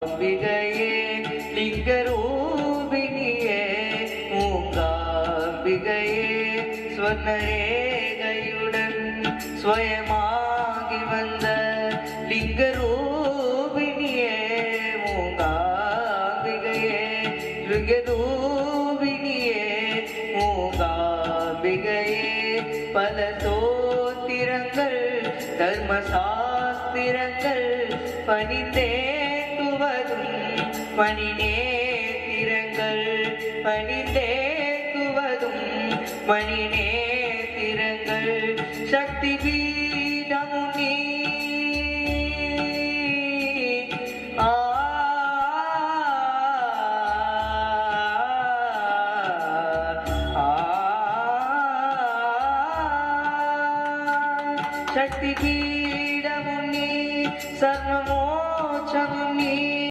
அம்பிகையே லிங்கரூபிணியே மூகாம்பிகையே ஸ்வர்ணரேகையுடன் ஸ்வயமாகி வந்த லிங்கரூபிணியே மூகாம்பிகையே லிங்கரூபிணியே மூகாம்பிகையே பல தோத்திரங்கள் தர்மசாஸ்திரங்கள் பணிந்தேத்துவதும் மணிநேத்திரங்கள் பணிந்தேத்துவதும் மணிநேத்திரங்கள் சக்தி பீடமும் நீ சக்தி பீடமும் நீ சர்வமோட்சமும் நீ